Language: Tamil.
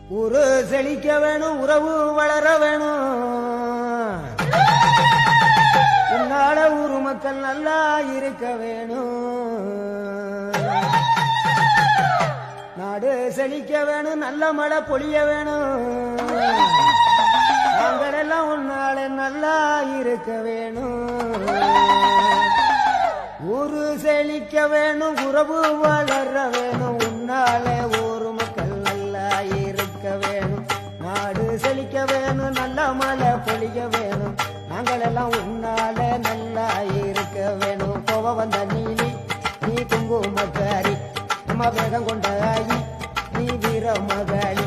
ஊரு செழிக்க வேணும், உறவு வளர வேணும். உன்னால ஊரு மக்கள் நல்லா இருக்க வேணும். நாடு செழிக்க வேணும், நல்ல மழை பொழிய வேணும். நாங்களெல்லாம் உன்னால நல்லா இருக்க வேணும். ஊரு செழிக்க வேணும், உறவு வளர வேணும். உன்னால ஊரு மக்கள் நல்லா இருக்க வேணும். நாடு செழிக்க வேணும், நல்ல மழை பொழிய வேணும். நாங்களெல்லாம் உன்னால நல்லா இருக்க வேணும். கோவ வந்த நீலி நீ குங்குமக்காரி, நம்ம வேகம் கொண்ட ஆயி நீ வீர மகாளி.